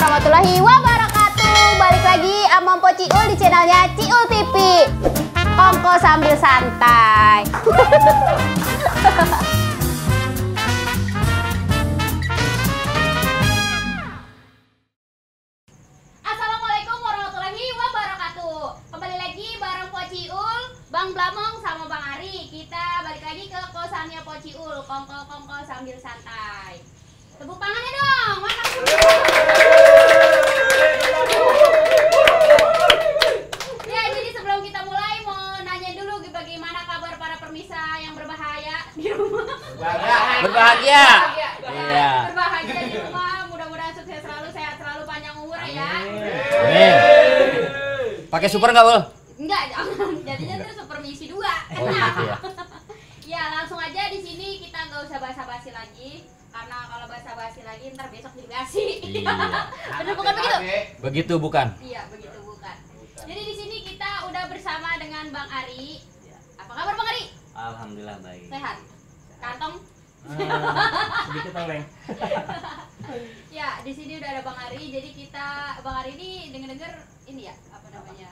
warahmatullahi wabarakatuh. Balik lagi sama Mpo Ciul di channelnya Ciul TV. Kongko sambil santai. Assalamualaikum warahmatullahi wabarakatuh. Kembali lagi bareng Mpo Ciul, Bang Blamong sama Bang Ari. Kita balik lagi ke kosannya Mpo Ciul. Kongko sambil santai. Tepuk tangannya dong. Mana? Ya, jadi sebelum kita mulai mau nanya dulu bagaimana kabar para permisa yang berbahaya di rumah. Berbahagia. Iya. Berbahagia di rumah. Mudah-mudahan sukses selalu, sehat selalu, panjang umur ya. Amin. Pakai super nggak, Bol? Enggak, jangan. Jadinya terus permisi dua. Oh gitu ya. Ya, langsung aja di sini kita nggak usah basa-basi lagi. Karena kalau basa-basi lagi ntar besok jadi basi. Iya. Bener bukan begitu? Begitu bukan? Iya, begitu bukan. Jadi di sini kita udah bersama dengan Bang Ari. Apa kabar Bang Ari? Alhamdulillah baik. Sehat. Kantong? Sedikit oleng. Ya, di sini udah ada Bang Ari. Jadi kita Bang Ari ini denger-denger ini ya, apa namanya?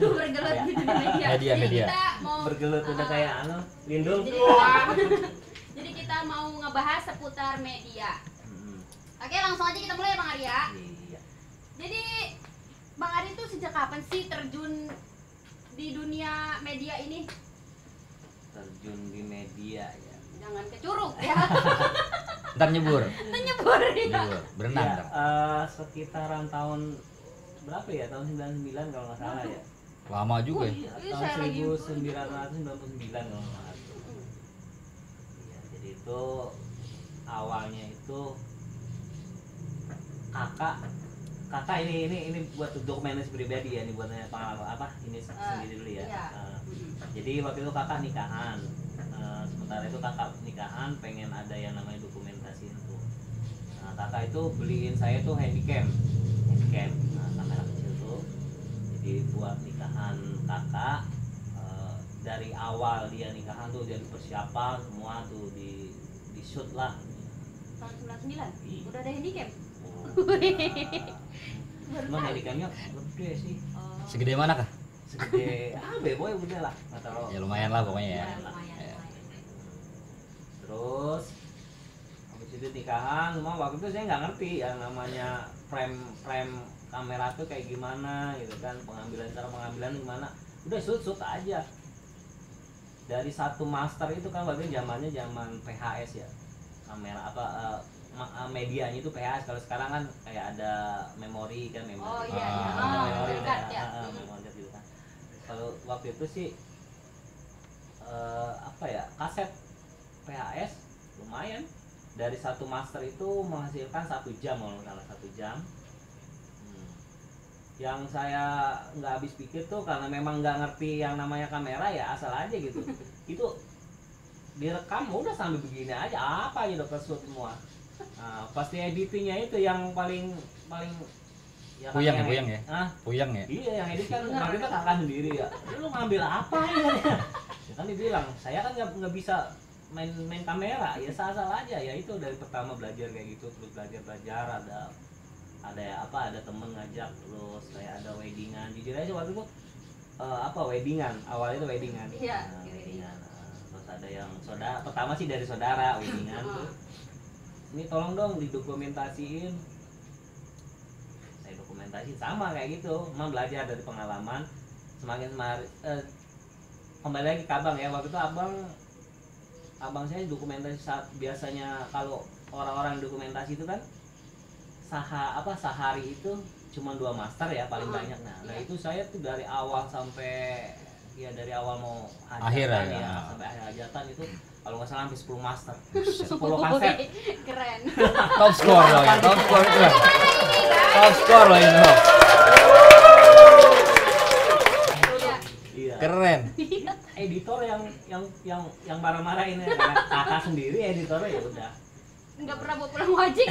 Bergelut gitu di media. Jadi Media. kita mau Bergelut udah kayak lindung. Jadi kita mau ngebahas seputar media. Hmm, Oke, langsung aja kita mulai ya Bang Ari ya. Iya. Jadi Bang Ari itu sejak kapan sih terjun di dunia media ini? Terjun di media ya. Jangan ke curug ya. Ntar nyebur. Nyebur ya. Nyebur. Berenang Ya, ntar. sekitaran tahun berapa ya? Tahun 99 kalau nggak salah ya. Lama juga ya. Iya, Tahun saya lagi 1999 kalau nggak salah. Iya, jadi itu awalnya itu kakak ini buat dokumentasi pribadi ya, ini buat pengalaman apa ini sendiri dulu ya. Iya. Jadi waktu itu kakak nikahan. Sementara itu kakak nikahan pengen ada yang namanya dokumentasi itu. Nah, kakak itu beliin saya tuh handycam. Nah, kamera kecil tuh. Jadi buat nikahan kakak, dari awal dia nikahan tuh dari persiapan semua tuh di shoot lah. Tahun 99. Iya. Udah ada handicap. Cuma handycamnya gede sih. Oh. Segede mana kah? Segede boy udah lah, nggak tahu. Ya lumayan lah pokoknya ya. Lumayan. Terus habis itu nikahan, cuma waktu itu saya nggak ngerti yang namanya frame kamera tuh kayak gimana gitu kan, cara pengambilan gimana. Udah shoot aja. Dari satu master itu kan waktu itu zamannya zaman PHS ya. Kamera medianya itu PHS. Kalau sekarang kan kayak ada memori kan, Oh iya, iya. Ada memori dekat ya. memori gitu kan. Kalau waktu itu sih kaset PHS lumayan, dari satu master itu menghasilkan 1 jam kalau nggak salah, 1 jam. Yang saya nggak habis pikir tuh karena memang nggak ngerti yang namanya kamera ya, asal aja gitu. Itu direkam udah sampai begini aja, apa aja udah shoot semua. Nah, pasti editingnya itu yang paling ya kan Puyang yang ya, puyang ya. Hah? Puyang ya. Iya, yang edit kan waktu itu kakak sendiri ya. Lu ngambil apa ya? Ya kan dibilang, saya kan nggak bisa main kamera, ya asal aja ya. Itu dari pertama belajar kayak gitu, terus belajar ada temen ngajak, terus kayak ada weddingan. Jujur aja waktu itu weddingan, awalnya itu weddingan. Iya, Weddingan. Terus ada yang pertama sih dari saudara weddingan tuh. Ini tolong dong didokumentasiin. Saya dokumentasi sama kayak gitu, emang belajar dari pengalaman. Kembali lagi ke abang ya, waktu itu abang saya dokumentasi biasanya kalau orang-orang dokumentasi itu kan sehari itu cuma 2 master ya paling banyak. Nah itu saya tuh dari awal sampai dari awal mau hajatan Akhir ya. sampai akhir hajatan itu kalau nggak salah sampai 10 master, Buset. 10 kaset. Keren. Top score loh ya, top score itu. Top score loh ini. Iya. Keren. Editor yang marah-marah ini karena kakak sendiri editornya ya udah. Nggak pernah bawa pulang wajib.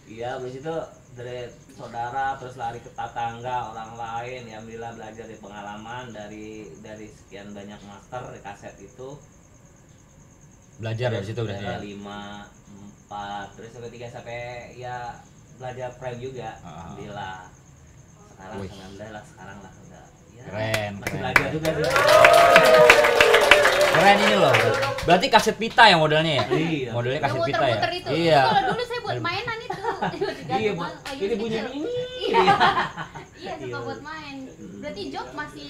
Iya, habis itu dari saudara terus lari ke tetangga orang lain ya, alhamdulillah belajar dari pengalaman dari sekian banyak master kaset itu. Belajar dari situ berarti ya. 5 4 terus sampai 3 sampai ya belajar frame juga. Alhamdulillah. Sekarang Wih. alhamdulillah sekarang lah udah. Ya, Keren, masih keren. belajar juga sih. Keren ini loh. Berarti kaset pita ya modelnya ya? Iya. Modelnya Yang kaset pita ya? muter-muter itu. Iya. Kalau dulu saya buat mainan itu. Iya, Bu. Ini bunyi ini. Iya. Iya, suka Iya. buat main. Berarti job masih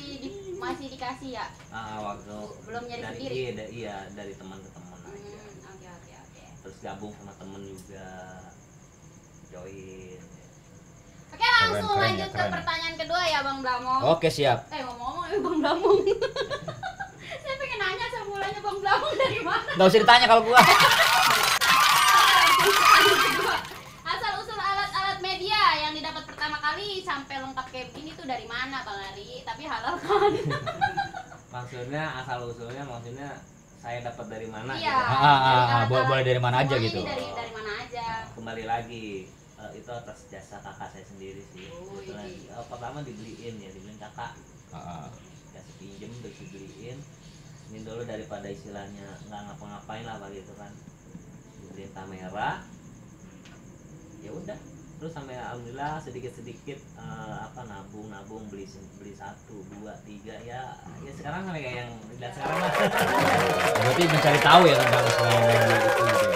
dikasih ya? Waktu Belum nyari dari, sendiri? Iya, dari teman ke teman aja. Oke. Terus gabung sama temen juga, join. Oke, langsung Keren, lanjut ya, ke keren. pertanyaan kedua ya Bang Blamong. Oke, siap. Ngomong-ngomong Bang Blamong. Saya pengen nanya asal mulanya Bang Blamong dari mana? Nggak usah ditanya kalau gua. Asal usul alat-alat media yang didapat pertama kali sampai lengkap kayak begini tuh dari mana Bang Ari? Tapi halal kan? Maksudnya asal usulnya maksudnya saya dapat dari mana Iya. gitu. Boleh dari mana aja Semuanya gitu. ini dari mana aja? Kembali lagi itu atas jasa kakak saya sendiri sih. Oh, Kebetulan, iya. Pertama dibeliin kakak. Kasih pinjem terus dibeliin. Ini dulu daripada istilahnya nggak ngapa-ngapain lah waktu itu kan. Dibeliin kamera. Ya udah. Terus sampai alhamdulillah sedikit-sedikit nabung beli 1, 2, 3 ya sekarang kan kayak yang lihat sekarang lah. Berarti mencari tahu ya tentang selain media itu gitu.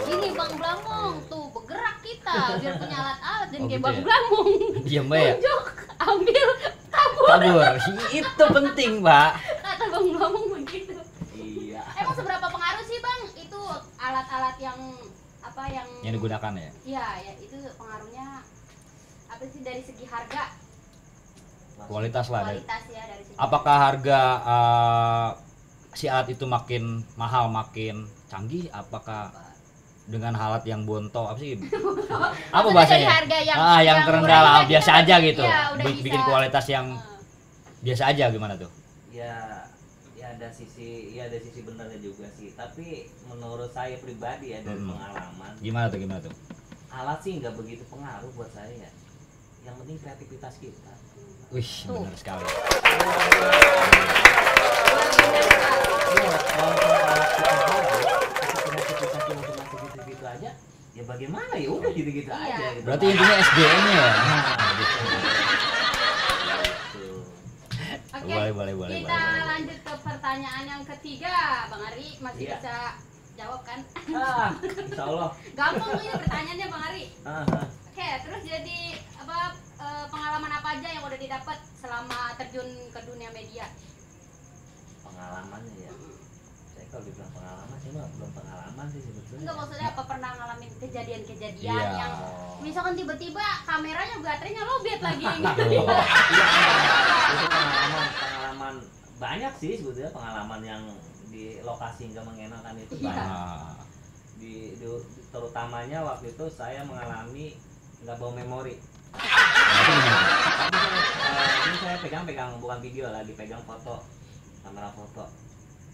Gini Bang Blamong tuh bergerak kita biar punya alat-alat dan Oh, kayak gitu Bang ya? Blamong. Diam ya. Tunjuk, ambil, kabur. Kabur. Itu penting, Pak. Kata Bang Blamong begitu. Iya. Emang seberapa pengaruh sih Bang itu alat-alat yang Yang digunakan ya. Iya, ya itu pengaruhnya apa sih dari segi harga? Kualitas lah. Kualitas ya dari segi. Apakah harga si alat itu makin mahal, makin canggih? Apakah dengan alat yang bonto apa sih? Apa Maksudnya bahasanya? dari harga yang terendah lah, murah biasa kita aja gitu. iya, udah Bikin bisa. kualitas yang Eh, biasa aja gimana tuh? Ya ada sisi benernya juga sih. Tapi menurut saya pribadi ya dari pengalaman, Gimana tuh? alat sih nggak begitu pengaruh buat saya ya. Yang penting kreativitas kita. Wih, Tuh. benar sekali. Iya, kalau alat kita bagus, tapi kreativitas kita cuma segitu-gitu aja, ya bagaimana ya udah gitu-gitu Iya. aja. Gitu. Berarti intinya SDM-nya ya. Gitu. Oke. Boleh. Kita lanjut ke pertanyaan yang ketiga, Bang Ari masih Iya. bisa jawab kan? Insya Allah. Gampang ini pertanyaannya Bang Ari. Ah, Oke, terus jadi pengalaman apa aja yang udah didapat selama terjun ke dunia media? pengalamannya ya. Saya kalau dibilang pengalaman sih mah belum pengalaman sih sebetulnya. Enggak, maksudnya apa pernah ngalamin kejadian-kejadian Iya. yang misalkan tiba-tiba kameranya baterainya lowbat lagi gitu. Betul. Itu pengalaman banyak sih sebetulnya, pengalaman yang di lokasi nggak mengenakan itu Iya. banyak. Nah, Terutamanya waktu itu saya mengalami nggak bawa memori. itu gimana tuh? Ini saya pegang bukan video, lagi pegang foto, kamera foto.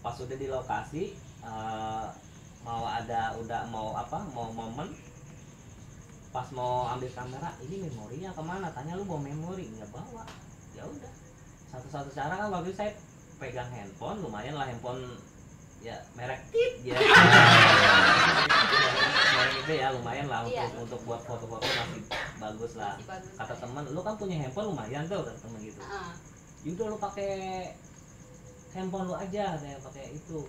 Pas udah di lokasi mau momen, pas mau ambil kamera, ini memorinya kemana? Tanya lu bawa memori, nggak bawa. Ya udah, satu-satu cara kan waktu itu saya pegang handphone, lumayan lah handphone ya merek tip ya. Merek itu ya lumayan lah Iya. untuk buat foto-foto masih bagus lah. Masih bagus. Kata teman, lu kan punya handphone lumayan tuh, kata teman gitu. Heeh. Yaudah lu pakai handphone lu aja, saya pakai itu.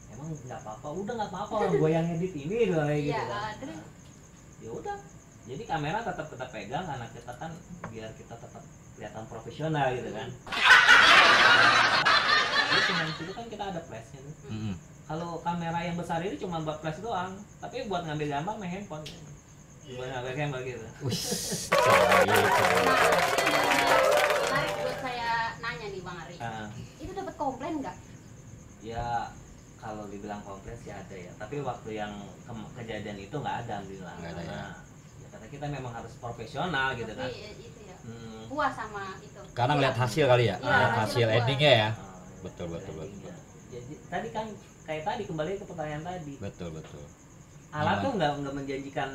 Emang nggak apa-apa, udah nggak apa-apa, orang gue yang edit ini loh kayak gitu Iya, kan. terus? Ya udah, jadi kamera tetap pegang karena kita kan biar kita tetap kelihatan profesional gitu kan. Jadi cuma itu kan kita ada flashnya tuh. Mm-mm. Kalau kamera yang besar ini cuma buat flash doang, tapi buat ngambil gambar main handphone. Buat ngambil gambar gitu. Wih, cara gitu. Menarik buat saya nanya nih Bang Ari. Nah, Itu dapat komplain nggak? ya kalau dibilang komplain sih ada ya, tapi waktu yang kejadian itu nggak ada alhamdulillah. Nggak ada, Karena ya kata kita memang harus profesional gitu kan. Tapi itu ya. Hmm. Puas sama itu. Karena ngeliat hasil kali ya, Iya, ngeliat hasil hasil puas. endingnya ya. Ah, Betul. Jadi tadi kan kayak tadi kembali ke pertanyaan tadi. Betul. Alat tuh nggak menjanjikan,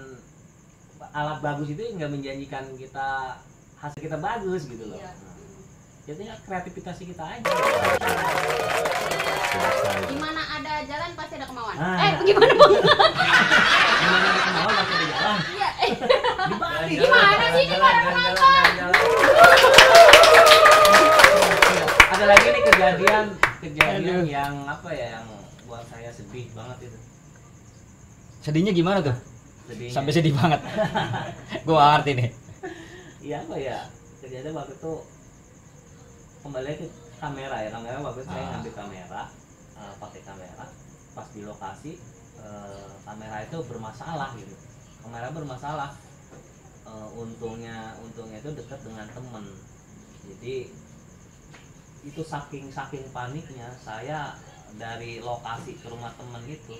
alat bagus itu nggak menjanjikan kita hasil kita bagus gitu loh. Iya. Nah, Ya tinggal kreativitas kita aja. Di mana ada jalan pasti ada kemauan. Ah. Gimana Bang? Gimana ada kemauan pasti ada jalan. Iya. Di Bali. Gimana sih ini para penonton? Ada lagi nih kejadian yang apa ya, yang buat saya sedih banget itu. Sedihnya gimana tuh? Sedihnya. Sampai sedih banget. Gua ngerti nih. Iya apa ya? Kejadian waktu itu kembali ke kamera ya. Kamera waktu itu saya ngambil kamera, pakai kamera. Pas di lokasi kamera itu bermasalah gitu. Kamera bermasalah. Untungnya itu dekat dengan temen. Jadi itu saking paniknya saya dari lokasi ke rumah temen itu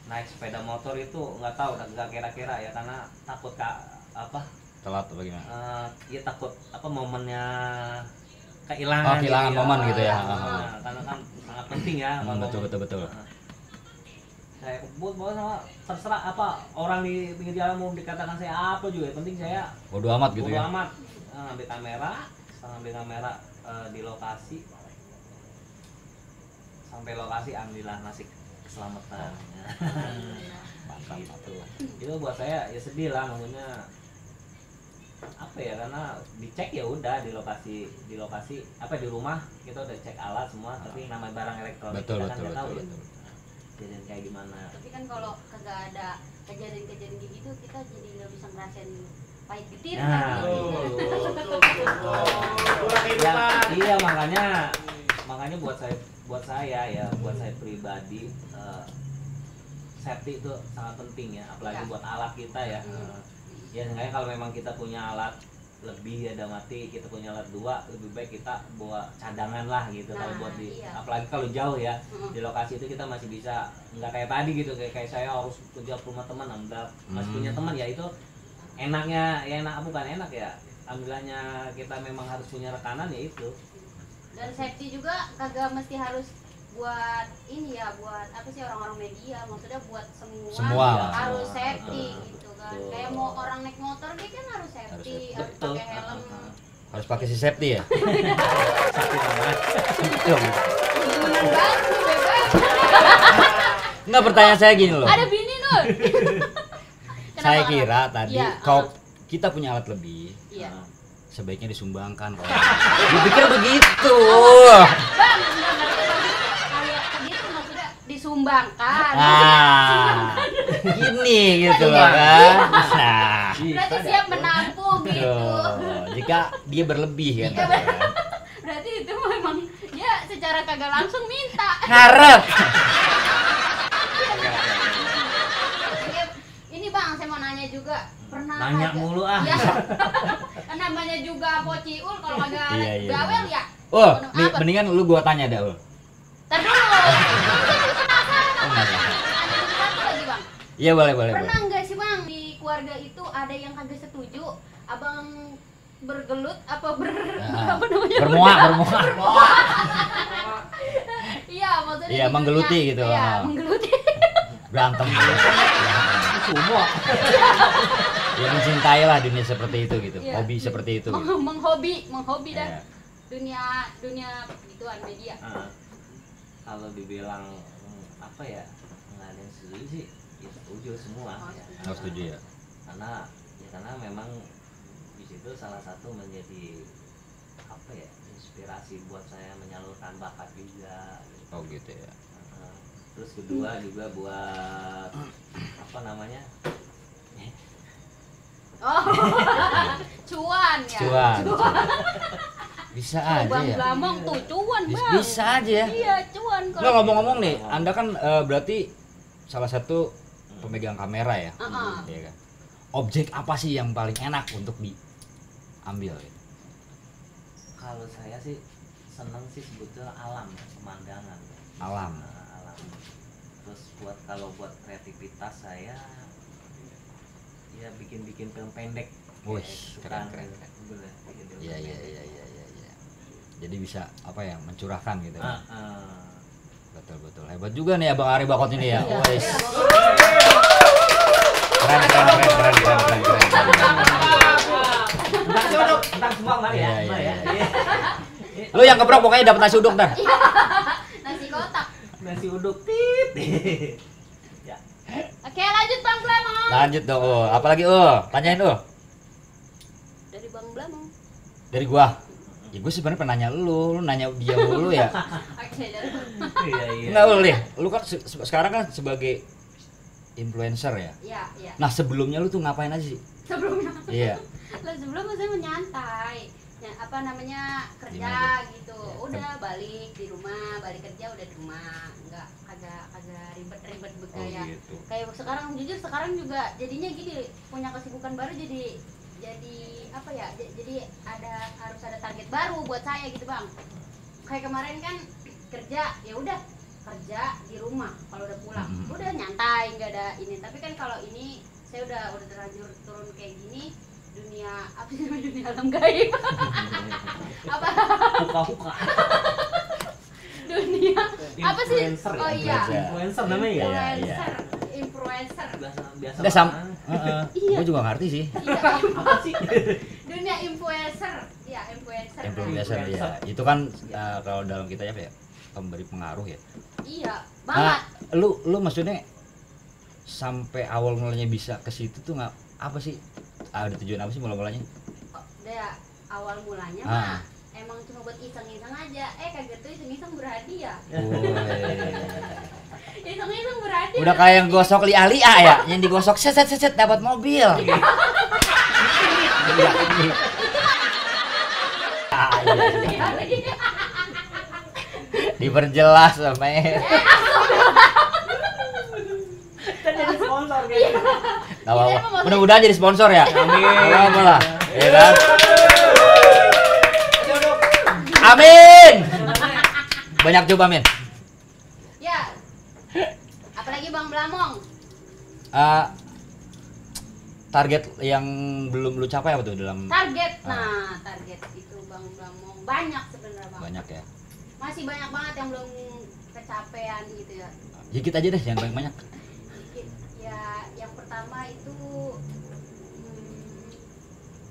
naik sepeda motor itu nggak tahu, nggak kira-kira ya, karena takut Telat atau bagaimana? Ya takut momennya kehilangan. Kehilangan gitu momen gitu ya. Karena kan sangat penting ya. Betul. Saya buat sama terserah orang di pinggir jalan mau dikatakan saya apa juga, yang penting saya Bodo amat gitu ya. amat ngambil kamera di lokasi, sampai lokasi alhamdulillah masih keselamatan. Mantap Gitu. Itu buat saya ya sedih lah, maksudnya apa ya, karena dicek ya udah di lokasi di rumah kita udah cek alat semua, tapi nama barang elektronik Betul. kita kan nggak tahu ya. Jadi kayak gimana. Tapi kan kalau kagak ada kejadian-kejadian kayak gitu, kita jadi nggak bisa ngerasain pahit getir Nah, kan? Ya, iya makanya buat saya pribadi safety itu sangat penting ya, apalagi Ya. buat alat kita ya. Ya seenggaknya kalau memang kita punya alat lebih, ada mati, kita punya alat 2, lebih baik kita bawa cadangan lah gitu. Nah, Kalau buat iya. apalagi kalau jauh ya, di lokasi itu kita masih bisa, nggak kayak tadi gitu, kayak saya harus kerja ke rumah teman, masih punya teman ya, itu enaknya ya, bukan enak ya, alhamdulillahnya kita memang harus punya rekanan ya itu. Dan safety juga kagak mesti harus buat ini ya, buat apa sih orang-orang media, maksudnya buat Semua. harus safety gitu kan. Betul. Kayak mau orang naik motor dia kan harus safety, harus Betul. pakai helm. Harus pakai si safety ya. Sakti banget. Betul. Beneran banget nih, bebek. Enggak, pertanyaan saya gini loh. Ada bini Nur. Saya kira tadi Iya, kalau kita punya alat lebih, Iya. sebaiknya disumbangkan. Dipikir begitu. Bang, kayak gitu maksudnya disumbangkan. Gini gitu loh kan. Nah, Berarti siap menampung gitu. tuh, jika dia berlebih kan. Iya, berarti itu memang ya secara kagak langsung minta. Ngarep. Ini Bang, saya mau nanya juga, pernah Nanya kagak- mulu Ya. Namanya juga Pociul, kalau kagak Iya, iya, bawel iya. ya. Oh, Apa? mendingan lu gua tanya dah, Ul. Ntar dulu. Saya penasaran Oh, sama nggak. ada satu lagi Bang. Iya, boleh. Pernah nggak sih Bang di keluarga itu ada yang kagak setuju Abang bergelut apa apa namanya? Bermuak. Iya, maksudnya Iya, hidupnya- menggeluti gitu. Iya, Ah. menggeluti. Berantem. Semua. Ya mencintai lah dunia seperti itu gitu. Iya. Hobi seperti itu gitu. menghobi dah Iya. dunia gituan media. Kalau dibilang apa ya, nggak ada yang setuju sih, ya setuju semua Oh, ya. setuju. Nggak setuju ya. Karena memang di situ salah satu menjadi apa ya, inspirasi buat saya menyalurkan bakat juga gitu. Oh gitu ya. Terus kedua juga buat apa namanya, Oh. Cuan ya. Cuan. Bisa aja Bang ya. Blamong tuh cuan, Bang. Bisa aja ya. Iya, cuan Nggak, ngomong-ngomong nih, Anda kan berarti salah satu pemegang kamera ya. Iya kan. Objek apa sih yang paling enak untuk diambil gitu? kalau saya sih seneng sih sebetulnya alam ya, pemandangan ya. Alam. Alam. Terus kalau buat kreativitas saya ya bikin film pendek. Wih, Kayak keren. Bener, bikin film Iya. pendek. Jadi bisa apa ya, mencurahkan gitu. Ah, kan? ah. Betul. Hebat juga nih Abang Ari Bakot ini ya. Iya. Wes. Iya. Keren. Bentar semua kali ya. Iya. Mbak, ya. Lu yang keprok pokoknya dapat nasi uduk dah. Nasi kotak. Nasi uduk tit. Ya. Oke, lanjut Bang Blamong. Lanjut dong. Apalagi tanyain Dari Bang Blamong. dari gua. Ya gue sebenarnya penanya lu nanya dia dulu ya. Oke, dari Iya iya. Enggak lu deh. Lu kan sekarang kan sebagai influencer ya. Iya, iya. Nah, sebelumnya lu tuh ngapain aja sih? Sebelumnya. Iya. Lah sebelumnya saya menyantai. Ya, apa namanya? Kerja Gimana gitu. Ya, Udah balik di rumah, balik kerja udah di rumah. Enggak kagak ribet-ribet kayak gitu. kayak sekarang jujur sekarang juga jadinya gini, punya kesibukan baru jadi apa ya? Jadi harus ada target baru buat saya gitu, Bang. Kayak kemarin kan kerja, ya udah kerja di rumah kalau udah pulang. Udah nyantai, nggak ada ini. Tapi kan kalau ini saya udah terlanjur turun kayak gini, dunia apa sih namanya, dunia alam gaib. Apa Buka-buka. dunia apa sih? Influencer ya? Oh iya. Influencer namanya ya? Iya, iya. Influencer. Biasa Udah sam. banget. Iya. Gue juga ngerti sih. Iya, Apa sih? dunia influencer. Ya, influencer. Influencer ya. Itu kan kalau dalam kita ya pemberi pengaruh ya. Iya, Nah, banget. lu maksudnya sampai awal mulanya bisa ke situ tuh nggak apa sih? Ada tujuan apa sih mulanya? Oh, ya, awal mulanya Ah. mah emang cuma buat iseng-iseng aja. Kaget tuh iseng-iseng berhadiah. Iseng-iseng berhadiah. Udah kayak yang gosok lia-lia ya, yang digosok set dapat mobil. Iya. Diperjelas sama Kan jadi sponsor gitu. Gak apa-apa. Mudah-mudahan jadi sponsor ya. Amin. Gak apa lah. Ya kan? Amin. Banyak coba Amin. Ya. Apalagi Bang Blamong. Target yang belum lu capai apa tuh dalam Target. Nah, target itu Bang Blamong banyak sebenarnya, Bang. banyak ya? Masih banyak banget yang belum kecapean gitu ya. Dikit aja deh, jangan banyak-banyak. Ya, yang pertama itu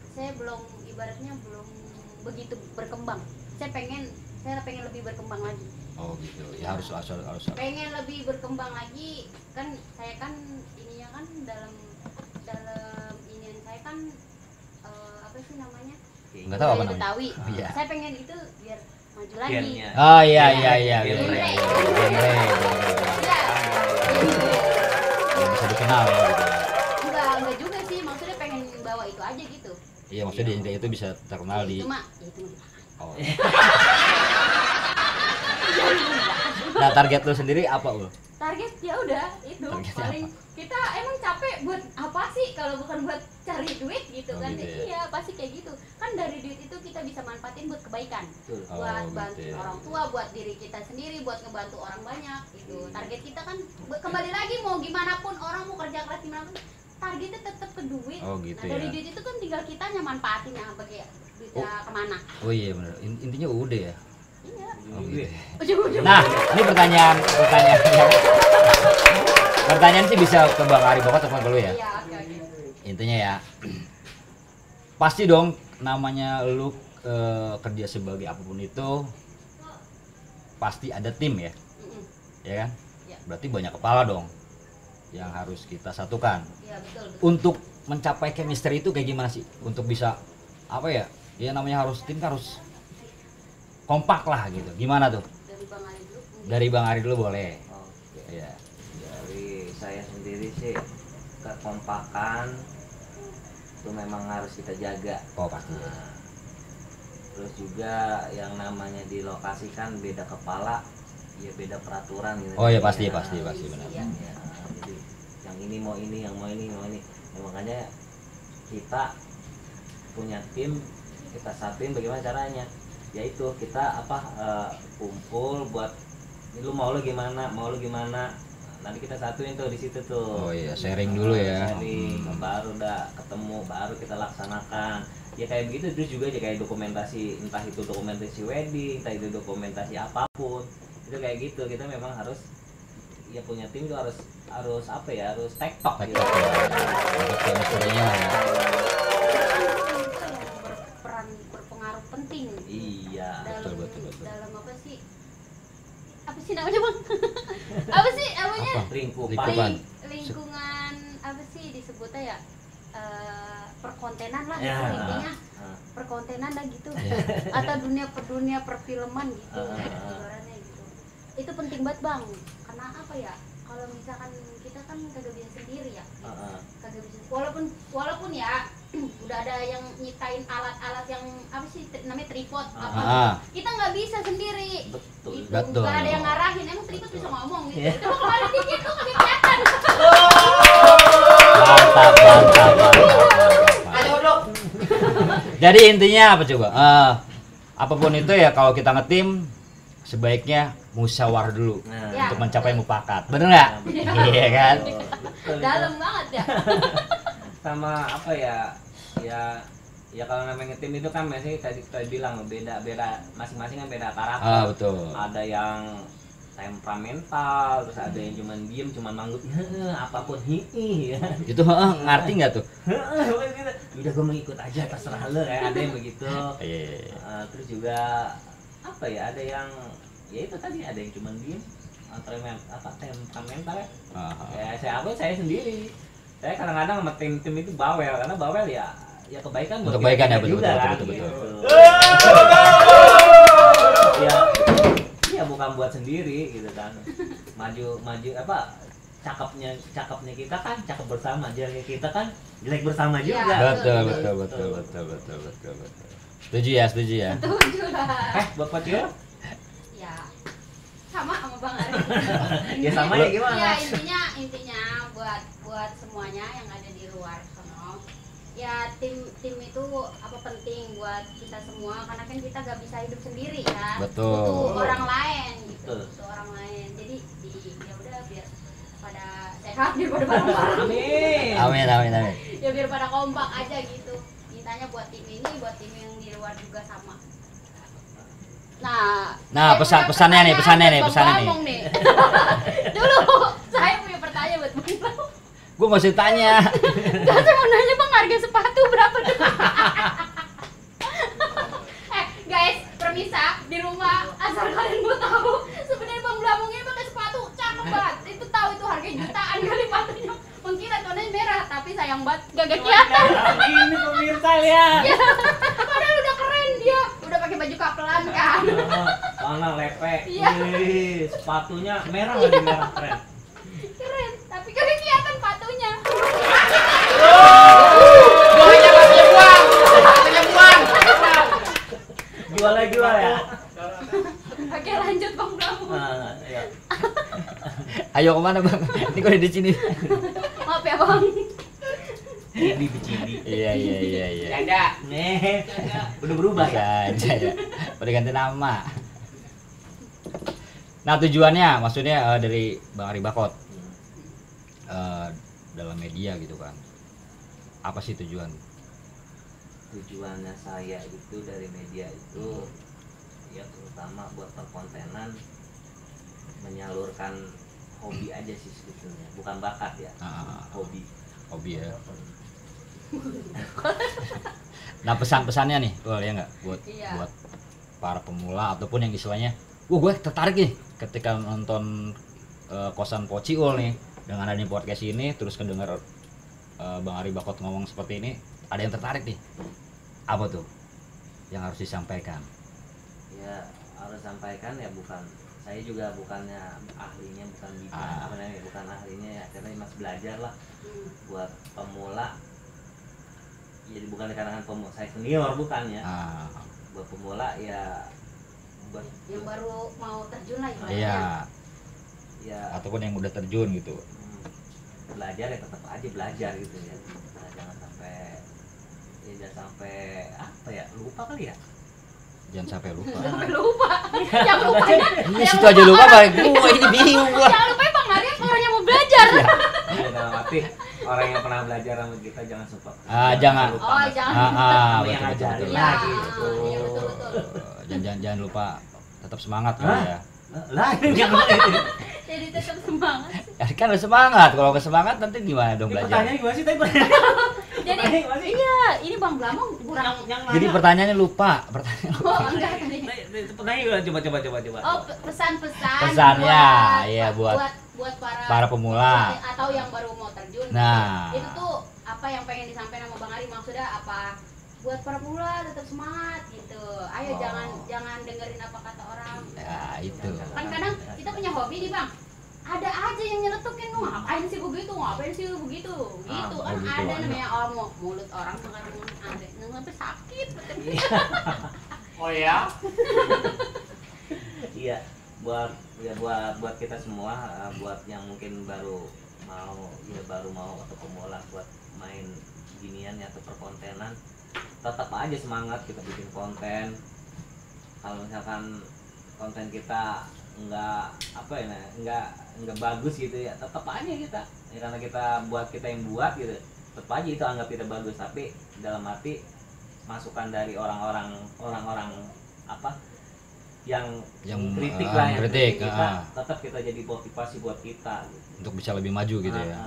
saya belum ibaratnya belum begitu berkembang. Saya pengen lebih berkembang lagi. Oh gitu. Ya harus. Pengen lebih berkembang lagi, kan saya kan ininya kan dalam inian saya kan apa sih namanya? Enggak tahu apa Budaya namanya. Betawi. Oh, iya. Saya pengen itu biar maju lagi. Gennya. Oh iya. Genre. Yang bisa dikenal ya gitu. Enggak juga sih, maksudnya pengen bawa itu aja gitu. Iya, maksudnya dia itu bisa terkenal di. Itu mah Oh. Nah, target lu sendiri apa, Ul? target ya udah itu Targetnya paling kita emang capek buat apa sih kalau bukan buat cari duit gitu Oh, kan. gitu ya. Iya pasti kayak gitu kan, dari duit itu kita bisa manfaatin buat kebaikan, Betul. Oh, buat gitu bantu ya. orang tua, buat diri kita sendiri, buat ngebantu orang banyak itu. Target kita kan kembali lagi, mau gimana pun orang mau kerja keras gimana pun targetnya tetap ke duit. Oh, gitu Nah dari ya. duit itu kan tinggal kitanya manfaatin ya, bagi duitnya kemana. Oh iya benar. Intinya udah ya. Iya. Oh, gitu. Ujung-ujung. Nah, ini pertanyaan sih bisa ke Bang Ari Bapak atau ke lu ya. Iya, oke. Intinya ya, pasti dong namanya lu kerja sebagai apapun itu pasti ada tim ya, Mm-mm. ya kan? Ya. Berarti banyak kepala dong yang harus kita satukan. Iya betul. Untuk mencapai chemistry itu kayak gimana sih? Untuk bisa apa ya? Ya namanya harus tim kan harus kompak lah gitu. Gimana tuh? Dari Bang Ali dulu. mungkin. Dari Bang Ari dulu boleh. Oke. Ya. Dari saya sendiri sih, kekompakan itu memang harus kita jaga. Oh pasti. Nah, terus juga yang namanya di lokasi kan beda kepala, ya beda peraturan gitu. Oh ya pasti Nah, pasti benar. Iya. ya, jadi yang ini mau ini, yang mau ini mau ini. Ya, makanya kita punya tim, kita satuin bagaimana caranya, yaitu kita kumpul buat ini, lu mau lu gimana, nanti kita satuin tuh di situ tuh. Oh iya, sharing dulu ya. Sharing, baru udah ketemu, baru kita laksanakan. Ya kayak begitu. Terus juga aja kayak dokumentasi, entah itu dokumentasi wedding, entah itu dokumentasi apapun, itu kayak gitu. Kita memang harus, ya punya tim itu harus apa ya, harus tektok gitu. Tektok ya. Untuk chemistry-nya ya. Berperan berpengaruh penting Iya. dalam betul. dalam apa sih? Apa sih namanya bang? Apa sih namanya? Apa? Lingkupan. Lingkungan apa sih disebutnya ya? Perkontenan lah Ya. gitu intinya. Perkontenan lah gitu. Atau dunia perfilman gitu. Ibaratnya gitu. Itu penting banget bang. Karena apa ya? Kalau misalkan kita kan kagak bisa sendiri ya. Kagak bisa. Walaupun ya udah ada yang nyiptain alat-alat yang apa sih namanya tripod apa kita nggak bisa sendiri. Betul. Gitu. Nggak ada yang ngarahin, emang tripod bisa ngomong gitu. Coba kalau ada dikit tuh kagak kelihatan. Mantap. Jadi intinya apa coba? Apapun itu ya kalau kita ngetim sebaiknya musyawarah dulu Ya, untuk mencapai mufakat. Bener nggak? Iya kan? Betul. dalam banget ya. Sama apa ya kalau namanya ngetim itu kan masih tadi kita bilang beda masing-masing kan beda karakter. Betul. Ada yang temperamental, terus ada yang cuman diem cuman manggut apapun ya. Itu ngerti nggak tuh? Udah gue mau ikut aja terserah lo ya, ada yang begitu. Iya. Terus juga apa ya, ada yang ya itu tadi ada yang cuman diem temperamental ya. Ya saya sendiri. Saya kadang-kadang sama tim itu bawel, karena bawel ya kebaikan buat Kebaikan kita ya, betul, juga betul, kan, betul, betul. Gitu. Ya bukan buat sendiri gitu kan. Maju apa cakepnya kita kan cakep bersama, jeleknya kita kan jelek bersama Iya. juga. Betul. Setuju ya. Setuju lah. Buat Pocil? Ya sama Bang Ari. Ya sama ya gimana? Ya intinya buat semuanya yang ada di luar sono. Ya tim itu apa penting buat kita semua, karena kan kita gak bisa hidup sendiri kan. Betul. Butuh orang lain gitu. Betul. Butuh orang lain. Jadi ya udah biar pada sehat daripada bareng-bareng. Amin. Amin. Ya biar pada kompak aja gitu. Mintanya buat tim ini, buat tim yang di luar juga sama. Nah, pesannya nih. Ngomong nih. Dulu saya punya pertanyaan buat Bang Blau. Gue masih tanya. Enggak, saya mau nanya Bang, harga sepatu berapa dong? Guys, permisa di rumah, asal kalian mau tahu, sebenarnya Bang Blamong ini pakai sepatu cakep banget. Itu tahu itu harganya jutaan kali sepatunya. Mengkira warnanya merah, tapi sayang banget gak kelihatan. Ini pemirsa lihat. Ya, padahal udah keren dia, udah pakai baju kapelan kan. Mana lepek. Iya. Wih, sepatunya merah lagi, merah keren. Keren, tapi gak kelihatan sepatunya. Jual ya. Oke, lanjut Bang Blamong. Iya. Ayo kemana bang? Ini gue di sini. Maaf ya Bang. Ini bicindi. Iya. Ada. Nih. Udah berubah Bisa ya. aja ya. Udah ganti nama. Nah tujuannya, maksudnya dari Bang Ari Bakot dalam media gitu kan. Apa sih Tujuannya saya itu dari media itu ya terutama buat perkontenan, menyalurkan hobi aja sih sebetulnya, bukan bakat ya. Hobi ya. Nah pesan-pesannya nih, ya nggak buat Iya. buat para pemula ataupun yang istilahnya, gue tertarik nih ketika nonton kosan Pociul nih dengan adanya podcast ini, terus kedengar Bang Ari Bakot ngomong seperti ini, ada yang tertarik nih. Apa tuh yang harus disampaikan? Ya harus sampaikan ya, bukan saya juga bukannya ahlinya, bukan ahlinya ya, karena masih belajar lah. Buat pemula jadi bukan dikarenakan pemula saya senior, bukannya. Buat pemula ya buat Yang baru mau terjun lah ibaratnya. Iya. Ya Ataupun yang udah terjun gitu. belajar ya tetap aja belajar gitu ya. Nah, jangan sampai apa ya, lupa kali ya. Jangan sampai lupa. Sampai lupa. Yang lupanya. Ini situ aja lupa balik gua, ini bingung gua. Jangan lupa Bang Ari orang yang mau belajar. Ya, dalam arti orang yang pernah belajar sama kita jangan suka. Jangan. lupa. Oh, jangan. Yang Betul, ngajarin betul. Iya, lagi gitu. iya betul. Jangan lupa tetap semangat kan ya. Lah, yang mana itu? Jadi tetap semangat. Ya kan harus semangat. Kalau nggak semangat nanti gimana dong Ini belajar? pertanyaannya gimana sih tadi? Jadi Pertanyaannya gimana sih? iya, ini Bang Blamong kurang. Yang Jadi mana? pertanyaannya lupa. Pertanyaan lupa. Oh, enggak tadi. Pertanyaan gimana? Coba. Oh, pesan-pesan. Pesannya, iya, buat para pemula. atau yang baru mau terjun. Nah. Itu tuh apa yang pengen disampaikan sama Bang Ari, maksudnya apa? Buat para pemula tetap semangat gitu. Ayo Oh. jangan dengerin apa kata orang. Ya, itu. Kan kadang kita punya hobi nih, Bang. Ada aja yang nyeletukin, lu ngapain sih begitu, ngapain sih begitu, gitu kan gitu, ada ada. namanya mulut orang pengaruh ada, sampai sakit. Oh ya? Iya, buat kita semua, buat yang mungkin baru mau atau pemula buat main ginian ya, atau perkontenan, tetap aja semangat kita bikin konten. Kalau misalkan konten kita nggak bagus gitu ya, tetap aja kita ya, karena kita yang buat gitu, tetap aja itu anggap kita bagus, tapi dalam arti masukan dari orang-orang apa yang kritik lah, yang kritik, kita, tetap kita jadi motivasi buat kita gitu. Untuk bisa lebih maju gitu ya.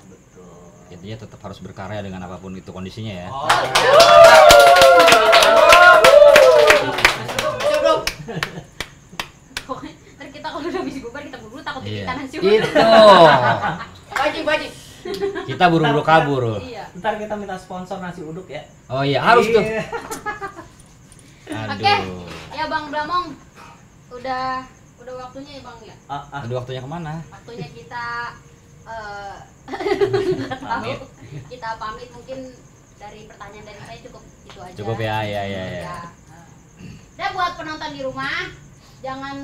Betul. Intinya tetap harus berkarya dengan apapun itu kondisinya ya. Oh. Pokoknya ntar kita kalau udah habis bubar kita buru takut Iya. kita nasi Itu. Wajib. Kita buru-buru kabur. Iya. Ntar kita minta sponsor nasi uduk ya. Oh iya, harus tuh. Iya. Aduh. Oke. Ya Bang Blamong, udah waktunya ya Bang ya. Aduh, waktunya kemana? Waktunya kita nggak tahu. Pamit. Kita pamit, mungkin dari pertanyaan dari saya cukup itu aja. Cukup ya. Dan buat penonton di rumah, jangan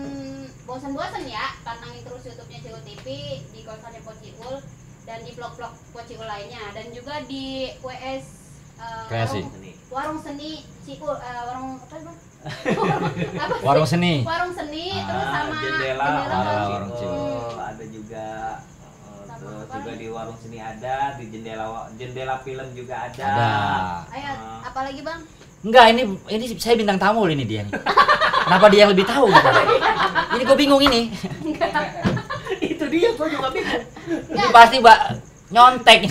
bosan-bosan ya, pantengin terus YouTube-nya Ciul TV, di kosannya Pociul, dan di vlog-vlog Pociul lainnya, dan juga di WS Kreasi. warung seni Ciul, warung apa Bang? Apa sih? Warung seni. Warung seni, terus sama jendela warung Ciul. Ciul. Ada juga terus apa juga lagi? di warung sini ada, di jendela film juga ada. Ada. Ayo, apalagi Bang? Enggak, ini saya bintang tamu ini dia nih. Kenapa dia yang lebih tahu gitu? Ini gue bingung ini. Itu dia, gua juga bingung. Ini pasti nyontek.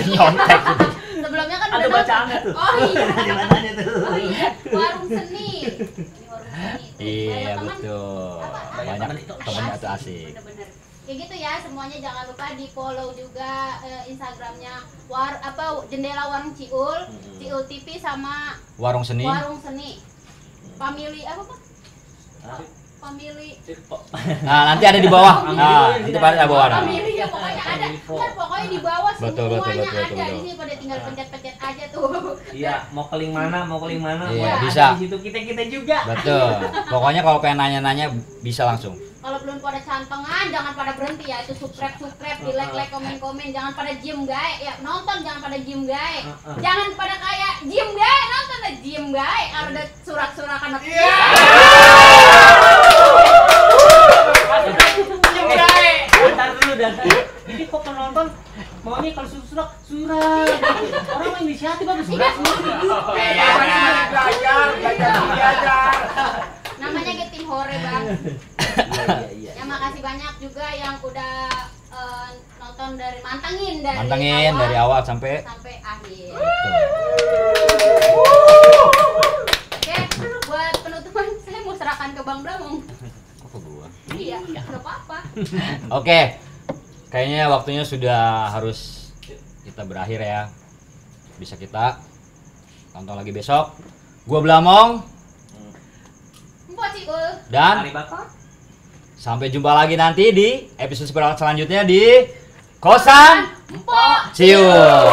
Sebelumnya kan Ada udah bacaannya tuh. Oh iya. Ada bacaannya tuh. Oh iya, warung seni. Ini warung seni. Iya, Banyak teman. betul. Banyak Banyak teman. temennya tuh asik. Bener-bener. Kayak gitu ya, semuanya jangan lupa di follow juga Instagramnya Jendela Warung Ciul, Ciul TV sama Warung seni. Warung Seni. Family apa Pak? Hah? Family. Nah, nanti ada di bawah. Nah, nanti pada di bawah. Nah. Family ya pokoknya ada. Kan pokoknya di bawah Betul, semuanya betul, ada. betul. Di sini pada tinggal pencet-pencet aja tuh. Iya, mau ke link mana, Iya, ada bisa. di situ kita juga. Betul. Pokoknya kalau pengen nanya-nanya bisa langsung. Kalau belum pada cantengan jangan pada berhenti ya, itu subscribe, di like, komen, jangan pada diem gae ya, nonton jangan pada diem gae. Jangan pada kayak diem gae, nonton deh diem gae, ada surak-surak anak. Bentar dulu dan ini kok penonton maunya kalau surat. Orang main inisiatif apa surat? Belajar. Namanya Getim Hore Bang. Iya. Ya makasih banyak juga yang udah nonton mantengin Mantengin dari awal sampai akhir. betul. Oke, buat penutupan saya mau serahkan ke Bang Blamong. Kok ke gua? Iya, nggak apa-apa. Oke. Kayaknya waktunya sudah harus kita berakhir ya. Bisa kita tonton lagi besok. Gua Blamong Mpok Ciul. dan Mari bakal. sampai jumpa lagi nanti di episode selanjutnya di Kosan Mpok Ciul.